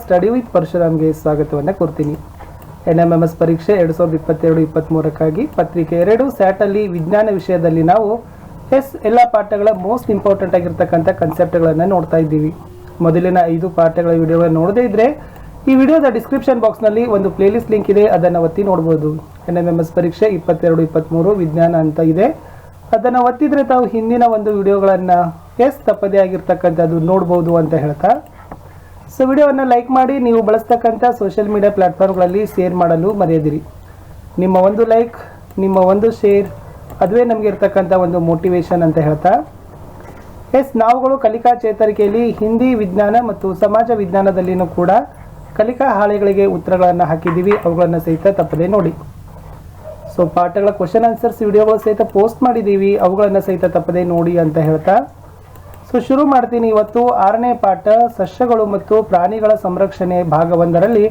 Study with ಪರಶುರಾಮ್ಗೆ ಸ್ವಾಗತವನ್ನು ಕೊಡ್ತೀನಿ. NMMS ಪರೀಕ್ಷೆ 2022-23ಕ್ಕಾಗಿ ಪತ್ರಿಕೆ 2 ಸ್ಯಾಟಲ್ಲಿ ವಿಜ್ಞಾನ ವಿಷಯದಲ್ಲಿ ನಾವು ಎಲ್ಲ ಪಾಠಗಳ ಮೋಸ್ಟ್ ಇಂಪಾರ್ಟೆಂಟ್ ಆಗಿರ್ತಕ್ಕಂಥ ಕಾನ್ಸೆಪ್ಟ್ಗಳನ್ನು ನೋಡ್ತಾ ಇದ್ದೀವಿ. ಮೊದಲಿನ 5 ಪಾಠಗಳ ವಿಡಿಯೋಗಳನ್ನು ನೋಡದೇ ಇದ್ರೆ ಈ ವಿಡಿಯೋದ ಡಿಸ್ಕ್ರಿಪ್ಷನ್ ಬಾಕ್ಸ್ನಲ್ಲಿ ಒಂದು ಪ್ಲೇಲಿಸ್ಟ್ ಲಿಂಕ್ ಇದೆ, ಅದನ್ನು ಒತ್ತಿ ನೋಡ್ಬೋದು. NMMS ಪರೀಕ್ಷೆ 22-23 ವಿಜ್ಞಾನ ಅಂತ ಇದೆ, ಅದನ್ನು ಒತ್ತಿದ್ರೆ ತಾವು ಹಿಂದಿನ ಒಂದು ವಿಡಿಯೋಗಳನ್ನು ತಪ್ಪದೇ ಆಗಿರ್ತಕ್ಕಂಥದ್ದು ನೋಡ್ಬೋದು ಅಂತ ಹೇಳ್ತಾ, ಸೊ ವಿಡಿಯೋವನ್ನು ಲೈಕ್ ಮಾಡಿ, ನೀವು ಬಳಸ್ತಕ್ಕಂಥ ಸೋಷಿಯಲ್ ಮೀಡಿಯಾ ಪ್ಲಾಟ್ಫಾರ್ಮ್ಗಳಲ್ಲಿ ಶೇರ್ ಮಾಡಲು ಮರೆಯದಿರಿ. ನಿಮ್ಮ ಒಂದು ಲೈಕ್, ನಿಮ್ಮ ಒಂದು ಶೇರ್, ಅದುವೇ ನಮಗೆ ಇರ್ತಕ್ಕಂಥ ಒಂದು ಮೋಟಿವೇಶನ್ ಅಂತ ಹೇಳ್ತಾ, ನಾವುಗಳು ಕಲಿಕಾ ಚೇತರಿಕೆಯಲ್ಲಿ ಹಿಂದಿ ವಿಜ್ಞಾನ ಮತ್ತು ಸಮಾಜ ವಿಜ್ಞಾನದಲ್ಲಿನೂ ಕೂಡ ಕಲಿಕಾ ಹಾಳೆಗಳಿಗೆ ಉತ್ತರಗಳನ್ನು ಹಾಕಿದ್ದೀವಿ, ಅವುಗಳನ್ನು ಸಹಿತ ತಪ್ಪದೇ ನೋಡಿ. ಸೊ ಪಾಠಗಳ ಕ್ವಶನ್ ಆನ್ಸರ್ಸ್ ವಿಡಿಯೋಗಳು ಸಹಿತ ಪೋಸ್ಟ್ ಮಾಡಿದ್ದೀವಿ, ಅವುಗಳನ್ನು ಸಹಿತ ತಪ್ಪದೇ ನೋಡಿ ಅಂತ ಹೇಳ್ತಾ, ಸೊ ಶುರು ಮಾಡ್ತೀನಿ. ಇವತ್ತು 6ನೇ ಪಾಠ ಸಸ್ಯಗಳು ಮತ್ತು ಪ್ರಾಣಿಗಳ ಸಂರಕ್ಷಣೆ ಭಾಗ 1ರಲ್ಲಿ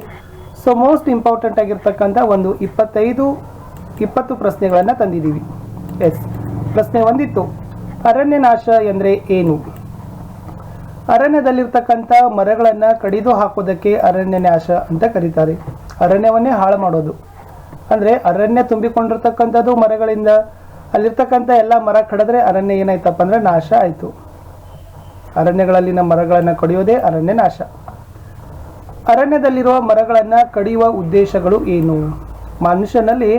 ಸೊ ಮೋಸ್ಟ್ ಇಂಪಾರ್ಟೆಂಟ್ ಆಗಿರ್ತಕ್ಕಂಥ ಒಂದು 20 ಪ್ರಶ್ನೆಗಳನ್ನು ತಂದಿದ್ದೀವಿ. ಪ್ರಶ್ನೆ 1 ಇತ್ತು, ಅರಣ್ಯ ನಾಶ ಎಂದರೆ ಏನು? ಅರಣ್ಯದಲ್ಲಿರ್ತಕ್ಕಂಥ ಮರಗಳನ್ನು ಕಡಿದು ಹಾಕೋದಕ್ಕೆ ಅರಣ್ಯ ನಾಶ ಅಂತ ಕರೀತಾರೆ. ಅರಣ್ಯವನ್ನೇ ಹಾಳು ಮಾಡೋದು ಅಂದರೆ ಅರಣ್ಯ ತುಂಬಿಕೊಂಡಿರ್ತಕ್ಕಂಥದ್ದು ಮರಗಳಿಂದ, ಅಲ್ಲಿರ್ತಕ್ಕಂಥ ಎಲ್ಲ ಮರ ಕಡಿದ್ರೆ ಅರಣ್ಯ ಏನಾಯ್ತಪ್ಪ ಅಂದರೆ ನಾಶ ಆಯಿತು. ಅರಣ್ಯಗಳಲ್ಲಿನ ಮರಗಳನ್ನು ಕಡಿಯೋದೇ ಅರಣ್ಯ ನಾಶ. ಅರಣ್ಯದಲ್ಲಿರುವ ಮರಗಳನ್ನು ಕಡಿಯುವ ಉದ್ದೇಶಗಳು ಏನು? ಮನುಷ್ಯನಲ್ಲಿ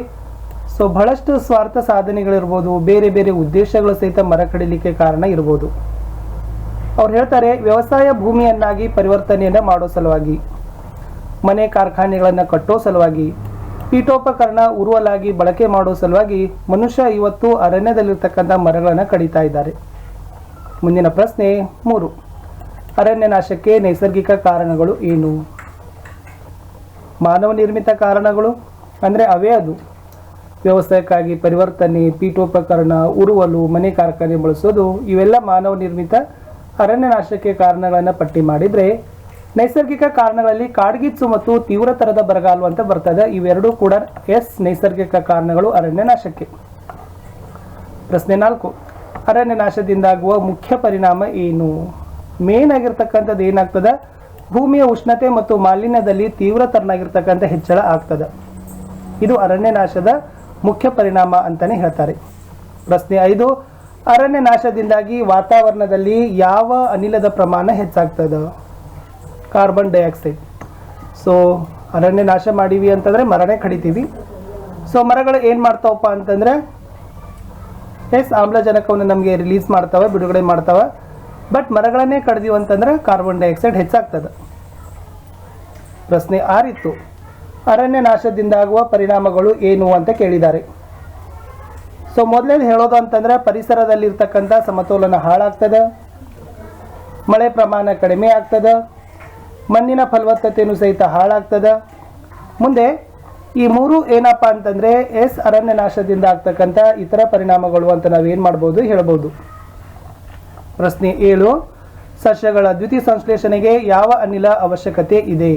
ಸೊ ಬಹಳಷ್ಟು ಸ್ವಾರ್ಥ ಸಾಧನೆಗಳಿರ್ಬೋದು, ಬೇರೆ ಬೇರೆ ಉದ್ದೇಶಗಳು ಸಹಿತ ಮರ ಕಡಿಲಿಕ್ಕೆ ಕಾರಣ ಇರ್ಬೋದು. ಅವ್ರು ಹೇಳ್ತಾರೆ, ವ್ಯವಸಾಯ ಭೂಮಿಯನ್ನಾಗಿ ಪರಿವರ್ತನೆಯನ್ನು ಮಾಡೋ ಸಲುವಾಗಿ, ಮನೆ ಕಾರ್ಖಾನೆಗಳನ್ನು ಕಟ್ಟೋ ಸಲುವಾಗಿ, ಪೀಠೋಪಕರಣ ಉರುವಲಾಗಿ ಬಳಕೆ ಮಾಡೋ ಸಲುವಾಗಿ ಮನುಷ್ಯ ಇವತ್ತು ಅರಣ್ಯದಲ್ಲಿರ್ತಕ್ಕಂಥ ಮರಗಳನ್ನು ಕಡಿತಾ ಇದ್ದಾರೆ. ಮುಂದಿನ ಪ್ರಶ್ನೆ 3, ಅರಣ್ಯ ನಾಶಕ್ಕೆ ನೈಸರ್ಗಿಕ ಕಾರಣಗಳು ಏನು? ಮಾನವ ನಿರ್ಮಿತ ಕಾರಣಗಳು ಅಂದರೆ ಅವೇ ಅದು. ವ್ಯವಸಾಯಕ್ಕಾಗಿ ಪರಿವರ್ತನೆ, ಪೀಠೋಪಕರಣ ಉರುವಲು, ಮನೆ ಕಾರ್ಖಾನೆ ಬಳಸೋದು, ಇವೆಲ್ಲ ಮಾನವ ನಿರ್ಮಿತ ಅರಣ್ಯ ನಾಶಕ್ಕೆ ಕಾರಣಗಳನ್ನು ಪಟ್ಟಿ ಮಾಡಿದರೆ, ನೈಸರ್ಗಿಕ ಕಾರಣಗಳಲ್ಲಿ ಕಾಡ್ಗಿಚ್ಚು ಮತ್ತು ತೀವ್ರತರದ ಬರಗಾಲು ಅಂತ ಬರ್ತದೆ. ಇವೆರಡೂ ಕೂಡ ನೈಸರ್ಗಿಕ ಕಾರಣಗಳು ಅರಣ್ಯ ನಾಶಕ್ಕೆ. ಪ್ರಶ್ನೆ 4, ಅರಣ್ಯ ನಾಶದಿಂದಾಗುವ ಮುಖ್ಯ ಪರಿಣಾಮ ಏನು? ಮೇನ್ ಆಗಿರ್ತಕ್ಕಂಥದ್ದು ಏನಾಗ್ತದೆ, ಭೂಮಿಯ ಉಷ್ಣತೆ ಮತ್ತು ಮಾಲಿನ್ಯದಲ್ಲಿ ತೀವ್ರತರನಾಗಿರ್ತಕ್ಕಂಥ ಹೆಚ್ಚಳ ಆಗ್ತದೆ. ಇದು ಅರಣ್ಯ ನಾಶದ ಮುಖ್ಯ ಪರಿಣಾಮ ಅಂತಾನೆ ಹೇಳ್ತಾರೆ. ಪ್ರಶ್ನೆ 5, ಅರಣ್ಯ ನಾಶದಿಂದಾಗಿ ವಾತಾವರಣದಲ್ಲಿ ಯಾವ ಅನಿಲದ ಪ್ರಮಾಣ ಹೆಚ್ಚಾಗ್ತದೆ? Carbon dioxide. ಸೊ ಅರಣ್ಯ ನಾಶ ಮಾಡೀವಿ ಅಂತಂದರೆ ಮರನೇ ಕಡಿತೀವಿ. ಸೊ ಮರಗಳು ಏನು ಮಾಡ್ತಾವಪ್ಪ ಅಂತಂದರೆ ಆಮ್ಲಜನಕವನ್ನು ನಮಗೆ ರಿಲೀಸ್ ಮಾಡ್ತಾವೆ, ಬಿಡುಗಡೆ ಮಾಡ್ತಾವೆ. ಬಟ್ ಮರಗಳನ್ನೇ ಕಡ್ದೀವಿ ಅಂತಂದ್ರೆ ಕಾರ್ಬನ್ ಡೈಆಕ್ಸೈಡ್ ಹೆಚ್ಚಾಗ್ತದೆ. ಪ್ರಶ್ನೆ 6 ಇತ್ತು, ಅರಣ್ಯ ನಾಶದಿಂದಾಗುವ ಪರಿಣಾಮಗಳು ಏನು ಅಂತ ಕೇಳಿದ್ದಾರೆ. ಸೊ ಮೊದಲನೇದು ಹೇಳೋದು ಅಂತಂದ್ರೆ ಪರಿಸರದಲ್ಲಿರ್ತಕ್ಕಂಥ ಸಮತೋಲನ ಹಾಳಾಗ್ತದೆ, ಮಳೆ ಪ್ರಮಾಣ ಕಡಿಮೆ ಆಗ್ತದೆ, ಮಣ್ಣಿನ ಫಲವತ್ತತೆಯೂ ಸಹಿತ ಹಾಳಾಗ್ತದೆ. ಮುಂದೆ ಈ 3 ಏನಪ್ಪ ಅಂತಂದರೆ ಅರಣ್ಯ ನಾಶದಿಂದ ಆಗ್ತಕ್ಕಂಥ ಇತರ ಪರಿಣಾಮಗಳು ಅಂತ ನಾವೇನು ಮಾಡ್ಬೋದು ಹೇಳ್ಬೋದು. ಪ್ರಶ್ನೆ 7, ಸಸ್ಯಗಳ ದ್ಯುತಿ ಸಂಶ್ಲೇಷಣೆಗೆ ಯಾವ ಅನಿಲ ಅವಶ್ಯಕತೆ ಇದೆ?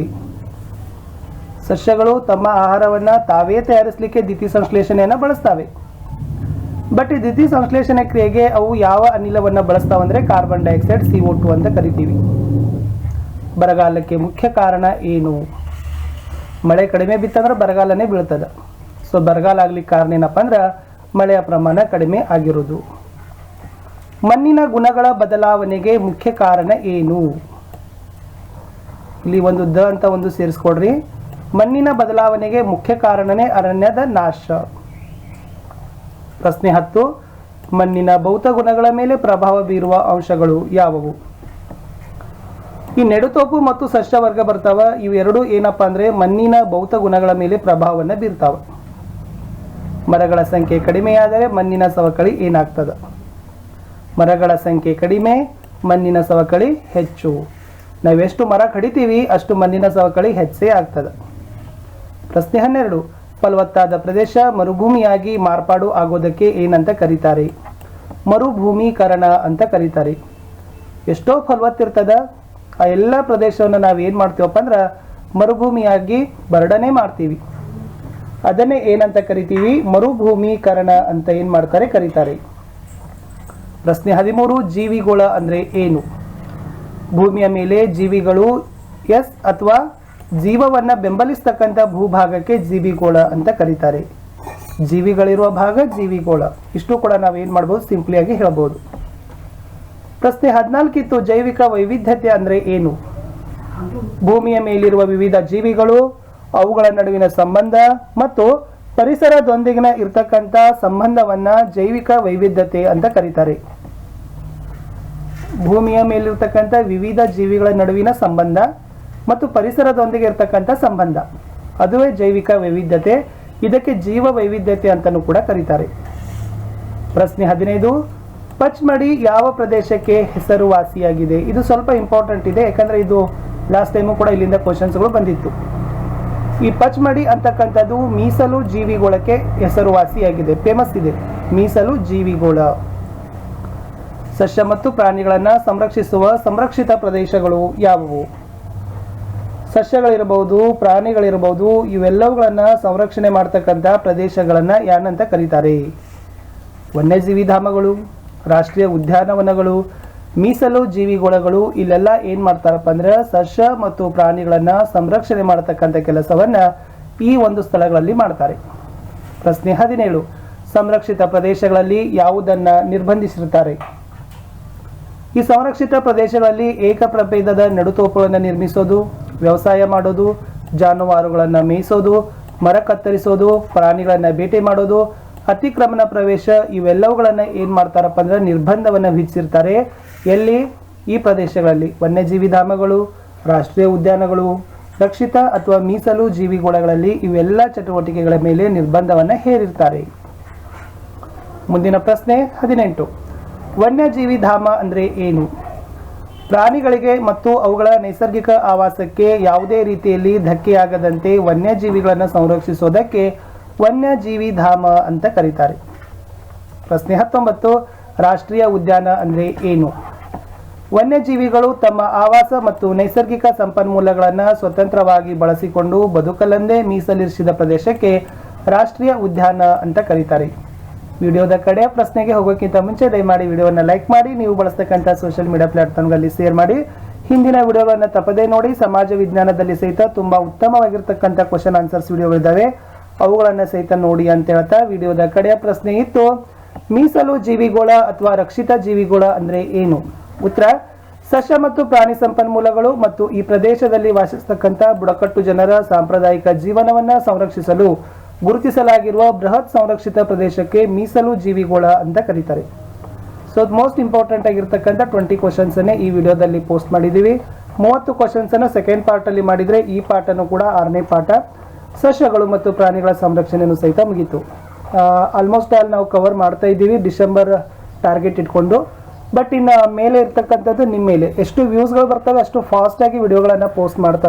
ಸಸ್ಯಗಳು ತಮ್ಮ ಆಹಾರವನ್ನು ತಾವೇ ತಯಾರಿಸಲಿಕ್ಕೆ ದ್ಯುತಿ ಸಂಶ್ಲೇಷಣೆಯನ್ನು ಬಳಸ್ತವೆ. ಬಟ್ ಈ ದ್ಯುತಿ ಸಂಶ್ಲೇಷಣೆ ಕ್ರಿಯೆಗೆ ಅವು ಯಾವ ಅನಿಲವನ್ನು ಬಳಸ್ತಾವಂದರೆ ಕಾರ್ಬನ್ ಡೈಆಕ್ಸೈಡ್, CO2 ಅಂತ ಕರಿತೀವಿ. ಬರಗಾಲಕ್ಕೆ ಮುಖ್ಯ ಕಾರಣ ಏನು? ಮಳೆ ಕಡಿಮೆ ಬಿತ್ತಂದ್ರೆ ಬರಗಾಲನೇ ಬೀಳ್ತದೆ. ಸೊ ಬರಗಾಲ ಆಗ್ಲಿಕ್ಕೆ ಕಾರಣ ಏನಪ್ಪ ಅಂದ್ರೆ ಮಳೆಯ ಪ್ರಮಾಣ ಕಡಿಮೆ ಆಗಿರೋದು. ಮಣ್ಣಿನ ಗುಣಗಳ ಬದಲಾವಣೆಗೆ ಮುಖ್ಯ ಕಾರಣ ಏನು? ಇಲ್ಲಿ ಒಂದು ಅಂತ ಒಂದು ಸೇರಿಸ್ಕೊಡ್ರಿ. ಮಣ್ಣಿನ ಬದಲಾವಣೆಗೆ ಮುಖ್ಯ ಕಾರಣನೇ ಅರಣ್ಯದ ನಾಶ. ಪ್ರಶ್ನೆ 10, ಮಣ್ಣಿನ ಭೌತ ಗುಣಗಳ ಮೇಲೆ ಪ್ರಭಾವ ಬೀರುವ ಅಂಶಗಳು ಯಾವುವು? ಈ ನೆಡುತೋಪು ಮತ್ತು ಸಸ್ಯವರ್ಗ ಬರ್ತಾವ. ಇವೆರಡು ಏನಪ್ಪಾ ಅಂದ್ರೆ ಮಣ್ಣಿನ ಭೌತ ಗುಣಗಳ ಮೇಲೆ ಪ್ರಭಾವವನ್ನು ಬೀರ್ತಾವೆ. ಮರಗಳ ಸಂಖ್ಯೆ ಕಡಿಮೆಯಾದರೆ ಮಣ್ಣಿನ ಸವಕಳಿ ಏನಾಗ್ತದೆ? ಮರಗಳ ಸಂಖ್ಯೆ ಕಡಿಮೆ, ಮಣ್ಣಿನ ಸವಕಳಿ ಹೆಚ್ಚು. ನಾವೆಷ್ಟು ಮರ ಕಡಿತೀವಿ ಅಷ್ಟು ಮಣ್ಣಿನ ಸವಕಳಿ ಹೆಚ್ಚೇ ಆಗ್ತದೆ. ಪ್ರಶ್ನೆ 12, ಫಲವತ್ತಾದ ಪ್ರದೇಶ ಮರುಭೂಮಿಯಾಗಿ ಮಾರ್ಪಾಡು ಆಗೋದಕ್ಕೆ ಏನಂತ ಕರೀತಾರೆ? ಮರುಭೂಮೀಕರಣ ಅಂತ ಕರೀತಾರೆ. ಎಷ್ಟೋ ಫಲವತ್ತಿರ್ತದ, ಆ ಎಲ್ಲ ಪ್ರದೇಶವನ್ನು ನಾವು ಏನು ಮಾಡ್ತೀವಪ್ಪ ಅಂದ್ರೆ ಮರುಭೂಮಿಯಾಗಿ ಬರಡನೆ ಮಾಡ್ತೀವಿ. ಅದನ್ನೇ ಏನಂತ ಕರಿತೀವಿ? ಮರುಭೂಮೀಕರಣ ಅಂತ ಏನು ಮಾಡ್ತಾರೆ ಕರೀತಾರೆ. ಪ್ರಶ್ನೆ 13, ಜೀವಿಗೋಳ ಅಂದರೆ ಏನು? ಭೂಮಿಯ ಮೇಲೆ ಜೀವಿಗಳು ಎಸ್ ಅಥವಾ ಜೀವವನ್ನು ಬೆಂಬಲಿಸ್ತಕ್ಕಂಥ ಭೂಭಾಗಕ್ಕೆ ಜೀವಿಗೋಳ ಅಂತ ಕರೀತಾರೆ. ಜೀವಿಗಳಿರುವ ಭಾಗ ಜೀವಿಗೋಳ. ಇಷ್ಟು ಕೂಡ ನಾವೇನು ಮಾಡ್ಬೋದು, ಸಿಂಪ್ಲಿಯಾಗಿ ಹೇಳ್ಬೋದು. ಪ್ರಶ್ನೆ 14 ಇತ್ತು, ಜೈವಿಕ ವೈವಿಧ್ಯತೆ ಅಂದರೆ ಏನು? ಭೂಮಿಯ ಮೇಲಿರುವ ವಿವಿಧ ಜೀವಿಗಳು, ಅವುಗಳ ನಡುವಿನ ಸಂಬಂಧ ಮತ್ತು ಪರಿಸರದೊಂದಿಗಿನ ಇರ್ತಕ್ಕಂಥ ಸಂಬಂಧವನ್ನ ಜೈವಿಕ ವೈವಿಧ್ಯತೆ ಅಂತ ಕರೀತಾರೆ. ಭೂಮಿಯ ಮೇಲಿರ್ತಕ್ಕಂಥ ವಿವಿಧ ಜೀವಿಗಳ ನಡುವಿನ ಸಂಬಂಧ ಮತ್ತು ಪರಿಸರದೊಂದಿಗೆ ಇರ್ತಕ್ಕಂಥ ಸಂಬಂಧ, ಅದುವೇ ಜೈವಿಕ ವೈವಿಧ್ಯತೆ. ಇದಕ್ಕೆ ಜೀವ ವೈವಿಧ್ಯತೆ ಅಂತಲೂ ಕೂಡ ಕರೀತಾರೆ. ಪ್ರಶ್ನೆ 15, ಪಚ್ಮಡಿ ಯಾವ ಪ್ರದೇಶಕ್ಕೆ ಹೆಸರುವಾಸಿಯಾಗಿದೆ? ಇದು ಸ್ವಲ್ಪ ಇಂಪಾರ್ಟೆಂಟ್ ಇದೆ, ಯಾಕಂದ್ರೆ ಇದು ಲಾಸ್ಟ್ ಟೈಮು ಕೂಡ ಇಲ್ಲಿಂದ ಕ್ವಶನ್ಸ್ಗಳು ಬಂದಿತ್ತು. ಈ ಪಚ್ಮಡಿ ಅಂತಕ್ಕಂಥದ್ದು ಮೀಸಲು ಜೀವಿಗೋಳಕ್ಕೆ ಹೆಸರುವಾಸಿಯಾಗಿದೆ, ಫೇಮಸ್ ಇದೆ. ಮೀಸಲು ಜೀವಿಗೋಳ. ಸಸ್ಯ ಮತ್ತು ಪ್ರಾಣಿಗಳನ್ನು ಸಂರಕ್ಷಿಸುವ ಸಂರಕ್ಷಿತ ಪ್ರದೇಶಗಳು ಯಾವುವು? ಸಸ್ಯಗಳಿರಬಹುದು, ಪ್ರಾಣಿಗಳಿರಬಹುದು, ಇವೆಲ್ಲವುಗಳನ್ನು ಸಂರಕ್ಷಣೆ ಮಾಡ್ತಕ್ಕಂಥ ಪ್ರದೇಶಗಳನ್ನು ಏನಂತ ಕರೀತಾರೆ? ವನ್ಯಜೀವಿ ಧಾಮಗಳು, ರಾಷ್ಟ್ರೀಯ ಉದ್ಯಾನವನಗಳು, ಮೀಸಲು ಜೀವಿಗೋಳಗಳು. ಇಲ್ಲೆಲ್ಲ ಏನು ಮಾಡ್ತಾರಪ್ಪ ಅಂದ್ರೆ ಸಸ್ಯ ಮತ್ತು ಪ್ರಾಣಿಗಳನ್ನು ಸಂರಕ್ಷಣೆ ಮಾಡತಕ್ಕಂಥ ಕೆಲಸವನ್ನು ಈ ಒಂದು ಸ್ಥಳಗಳಲ್ಲಿ ಮಾಡ್ತಾರೆ. ಪ್ರಶ್ನೆ 17, ಸಂರಕ್ಷಿತ ಪ್ರದೇಶಗಳಲ್ಲಿ ಯಾವುದನ್ನು ನಿರ್ಬಂಧಿಸಿರುತ್ತಾರೆ? ಈ ಸಂರಕ್ಷಿತ ಪ್ರದೇಶಗಳಲ್ಲಿ ಏಕಪ್ರಭೇದದ ನೆಡುತೋಪುಗಳನ್ನು ನಿರ್ಮಿಸೋದು, ವ್ಯವಸಾಯ ಮಾಡೋದು, ಜಾನುವಾರುಗಳನ್ನು ಮೇಯಿಸೋದು, ಮರ ಕತ್ತರಿಸೋದು, ಪ್ರಾಣಿಗಳನ್ನು ಬೇಟೆ ಮಾಡೋದು, ಅತಿಕ್ರಮಣ ಪ್ರವೇಶ, ಇವೆಲ್ಲವುಗಳನ್ನು ಏನು ಮಾಡ್ತಾರಪ್ಪ ಅಂದ್ರೆ ನಿರ್ಬಂಧವನ್ನು ವಿಧಿಸಿರ್ತಾರೆ. ಎಲ್ಲಿ? ಈ ಪ್ರದೇಶಗಳಲ್ಲಿ ವನ್ಯಜೀವಿ ಧಾಮಗಳು, ರಾಷ್ಟ್ರೀಯ ಉದ್ಯಾನಗಳು, ರಕ್ಷಿತ ಅಥವಾ ಮೀಸಲು ಜೀವಿಗೋಳಗಳಲ್ಲಿ ಇವೆಲ್ಲ ಚಟುವಟಿಕೆಗಳ ಮೇಲೆ ನಿರ್ಬಂಧವನ್ನು ಹೇರಿರ್ತಾರೆ. ಮುಂದಿನ ಪ್ರಶ್ನೆ 18, ವನ್ಯಜೀವಿ ಧಾಮ ಅಂದರೆ ಏನು? ಪ್ರಾಣಿಗಳಿಗೆ ಮತ್ತು ಅವುಗಳ ನೈಸರ್ಗಿಕ ಆವಾಸಕ್ಕೆ ಯಾವುದೇ ರೀತಿಯಲ್ಲಿ ಧಕ್ಕೆಯಾಗದಂತೆ ವನ್ಯಜೀವಿಗಳನ್ನು ಸಂರಕ್ಷಿಸೋದಕ್ಕೆ ವನ್ಯಜೀವಿ ಧಾಮ ಅಂತ ಕರೀತಾರೆ. ಪ್ರಶ್ನೆ 19, ರಾಷ್ಟ್ರೀಯ ಉದ್ಯಾನ ಅಂದರೆ ಏನು? ವನ್ಯಜೀವಿಗಳು ತಮ್ಮ ಆವಾಸ ಮತ್ತು ನೈಸರ್ಗಿಕ ಸಂಪನ್ಮೂಲಗಳನ್ನು ಸ್ವತಂತ್ರವಾಗಿ ಬಳಸಿಕೊಂಡು ಬದುಕಲೆಂದೇ ಮೀಸಲಿರಿಸಿದ ಪ್ರದೇಶಕ್ಕೆ ರಾಷ್ಟ್ರೀಯ ಉದ್ಯಾನ ಅಂತ ಕರೀತಾರೆ. ವಿಡಿಯೋದ ಕಡೆ ಪ್ರಶ್ನೆಗೆ ಹೋಗೋಕ್ಕಿಂತ ಮುಂಚೆ ದಯಮಾಡಿ ವಿಡಿಯೋವನ್ನು ಲೈಕ್ ಮಾಡಿ, ನೀವು ಬಳಸ್ತಕ್ಕಂಥ ಸೋಷಿಯಲ್ ಮೀಡಿಯಾ ಪ್ಲಾಟ್ಫಾರ್ಮ್ಗಳಲ್ಲಿ ಶೇರ್ ಮಾಡಿ, ಹಿಂದಿನ ವಿಡಿಯೋಗಳನ್ನು ತಪ್ಪದೇ ನೋಡಿ. ಸಮಾಜ ವಿಜ್ಞಾನದಲ್ಲಿ ಸಹಿತ ತುಂಬ ಉತ್ತಮವಾಗಿರ್ತಕ್ಕಂಥ ಕ್ವಶನ್ ಆನ್ಸರ್ಸ್ ವಿಡಿಯೋಗಳಿದ್ದಾವೆ, ಅವುಗಳನ್ನು ಸಹಿತ ನೋಡಿ ಅಂತ ಹೇಳ್ತಾ ವಿಡಿಯೋದ ಕಡೆಯ ಪ್ರಶ್ನೆ ಇತ್ತು, ಮೀಸಲು ಜೀವಿಗೋಳ ಅಥವಾ ರಕ್ಷಿತ ಜೀವಿಗೋಳ ಅಂದರೆ ಏನು? ಉತ್ತರ, ಸಸ್ಯ ಮತ್ತು ಪ್ರಾಣಿ ಸಂಪನ್ಮೂಲಗಳು ಮತ್ತು ಈ ಪ್ರದೇಶದಲ್ಲಿ ವಾಸಿಸತಕ್ಕಂಥ ಬುಡಕಟ್ಟು ಜನರ ಸಾಂಪ್ರದಾಯಿಕ ಜೀವನವನ್ನು ಸಂರಕ್ಷಿಸಲು ಗುರುತಿಸಲಾಗಿರುವ ಬೃಹತ್ ಸಂರಕ್ಷಿತ ಪ್ರದೇಶಕ್ಕೆ ಮೀಸಲು ಜೀವಿಗೋಳ ಅಂತ ಕರೀತಾರೆ. ಸೊ ಮೋಸ್ಟ್ ಇಂಪಾರ್ಟೆಂಟ್ ಆಗಿರ್ತಕ್ಕಂಥ 20 ಕ್ವಶನ್ಸನ್ನೇ ಈ ವಿಡಿಯೋದಲ್ಲಿ ಪೋಸ್ಟ್ ಮಾಡಿದ್ದೀವಿ. 30 ಕ್ವಶನ್ಸನ್ನು ಸೆಕೆಂಡ್ ಪಾರ್ಟಲ್ಲಿ ಮಾಡಿದರೆ ಈ ಪಾಠನೂ ಕೂಡ 6ನೇ ಪಾಠ ಸಸ್ಯಗಳು ಮತ್ತು ಪ್ರಾಣಿಗಳ ಸಂರಕ್ಷಣೆಯನ್ನು ಸಹಿತ ಮುಗೀತು. ಆಲ್ಮೋಸ್ಟ್ ಆಲ್ ನಾವು ಕವರ್ ಮಾಡ್ತಾ ಇದ್ದೀವಿ ಡಿಸೆಂಬರ್ ಟಾರ್ಗೆಟ್ ಇಟ್ಕೊಂಡು. ಬಟ್ ಇನ್ನು ಮೇಲೆ ಇರ್ತಕ್ಕಂಥದ್ದು ನಿಮ್ಮ ಮೇಲೆ, ಎಷ್ಟು ವ್ಯೂಸ್ಗಳು ಬರ್ತವೆ ಅಷ್ಟು ಫಾಸ್ಟಾಗಿ ವಿಡಿಯೋಗಳನ್ನು ಪೋಸ್ಟ್ ಮಾಡ್ತಾ